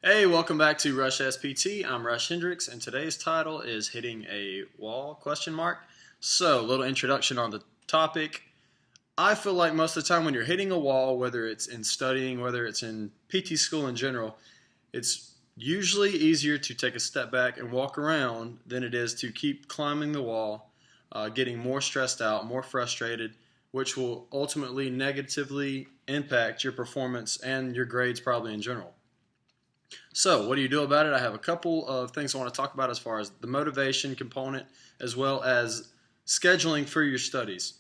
Hey, welcome back to Rush SPT. I'm Rush Hendricks, and today's title is Hitting a Wall, question mark. So, a little introduction on the topic. I feel like most of the time when you're hitting a wall, whether it's in studying, whether it's in PT school in general, it's usually easier to take a step back and walk around than it is to keep climbing the wall, getting more stressed out, more frustrated, which will ultimately negatively impact your performance and your grades probably in general. So, what do you do about it? I have a couple of things I want to talk about as far as the motivation component as well as scheduling for your studies.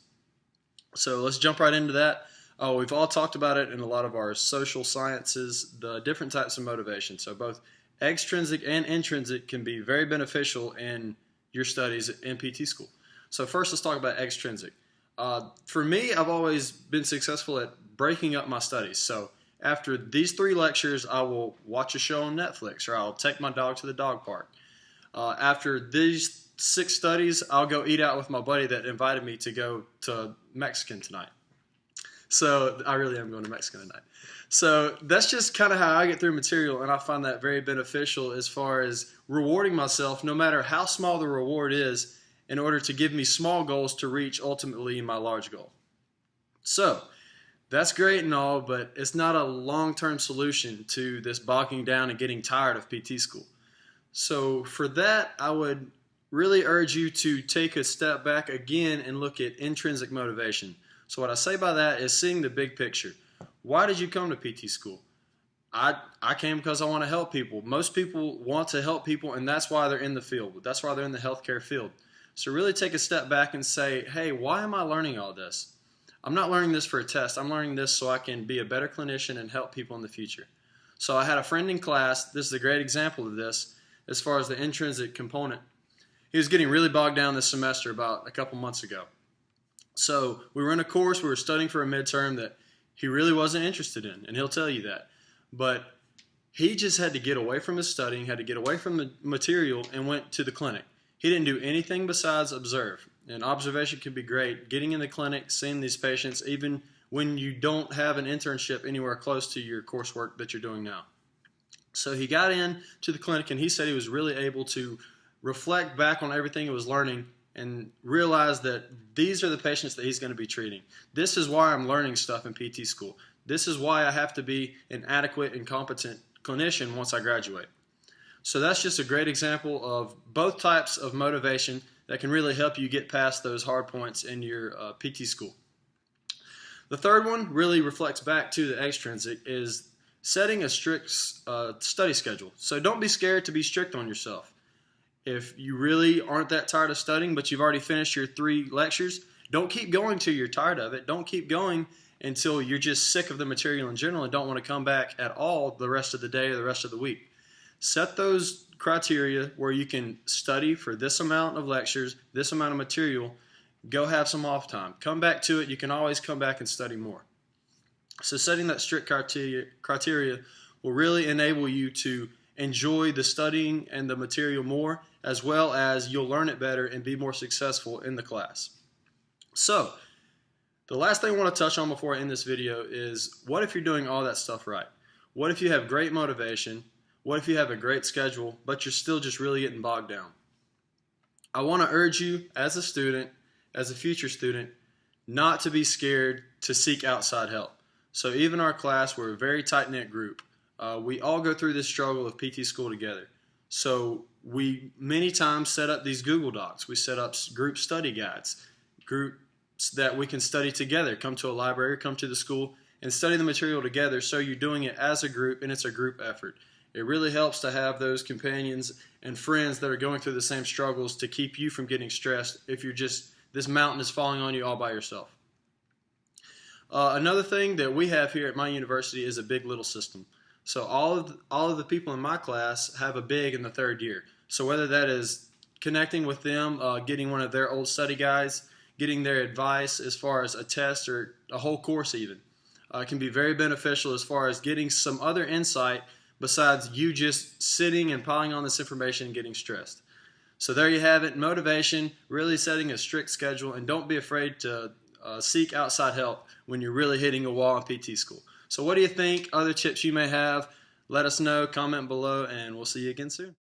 So, let's jump right into that. We've all talked about it in a lot of our social sciences, the different types of motivation. So, both extrinsic and intrinsic can be very beneficial in your studies in PT school. So, first, let's talk about extrinsic. For me, I've always been successful at breaking up my studies. So, after these 3 lectures, I will watch a show on Netflix or I'll take my dog to the dog park. After these 6 studies, I'll go eat out with my buddy that invited me to go to Mexican tonight. So I really am going to Mexican tonight. So that's just kind of how I get through material, and I find that very beneficial as far as rewarding myself, no matter how small the reward is, in order to give me small goals to reach ultimately my large goal. So that's great and all, but it's not a long-term solution to this bogging down and getting tired of PT school. So for that, I would really urge you to take a step back again and look at intrinsic motivation. So what I say by that is seeing the big picture. Why did you come to PT school? I came because I want to help people. Most people want to help people, and that's why they're in the field. That's why they're in the healthcare field. So really take a step back and say, hey, why am I learning all this? I'm not learning this for a test. I'm learning this so I can be a better clinician and help people in the future. So I had a friend in class. This is a great example of this as far as the intrinsic component. He was getting really bogged down this semester about a couple months ago. So we were in a course, we were studying for a midterm that he really wasn't interested in, and he'll tell you that. But he just had to get away from his studying, had to get away from the material, and went to the clinic. He didn't do anything besides observe. And observation can be great. Getting in the clinic, seeing these patients, even when you don't have an internship anywhere close to your coursework that you're doing now. So he got in to the clinic, and he said he was really able to reflect back on everything he was learning and realize that these are the patients that he's going to be treating. This is why I'm learning stuff in PT school. This is why I have to be an adequate and competent clinician once I graduate. So that's just a great example of both types of motivation that can really help you get past those hard points in your PT school. The third one really reflects back to the extrinsic is setting a strict study schedule. So don't be scared to be strict on yourself. If you really aren't that tired of studying, but you've already finished your 3 lectures, don't keep going till you're tired of it. Don't keep going until you're just sick of the material in general and don't want to come back at all the rest of the day or the rest of the week. Set those criteria where you can study for this amount of lectures, this amount of material, go have some off time. Come back to it. You can always come back and study more. So setting that strict criteria will really enable you to enjoy the studying and the material more, as well as you'll learn it better and be more successful in the class. So the last thing I want to touch on before I end this video is, what if you're doing all that stuff right? What if you have great motivation? What if you have a great schedule, but you're still just really getting bogged down? I want to urge you as a student, as a future student, not to be scared to seek outside help. So even our class, we're a very tight-knit group. We all go through this struggle of PT school together. So we many times set up these Google Docs. We set up group study guides, groups that we can study together. Come to a library, come to the school, and study the material together so you're doing it as a group and it's a group effort. It really helps to have those companions and friends that are going through the same struggles to keep you from getting stressed if you're just, this mountain is falling on you all by yourself. Another thing that we have here at my university is a big little system. So all of the people in my class have a big in the 3rd year. So whether that is connecting with them, getting one of their old study guides, getting their advice as far as a test or a whole course even, can be very beneficial as far as getting some other insight besides you just sitting and piling on this information and getting stressed. So there you have it, motivation, really setting a strict schedule, and don't be afraid to seek outside help when you're really hitting a wall in PT school. So what do you think? Other tips you may have? Let us know, comment below, and we'll see you again soon.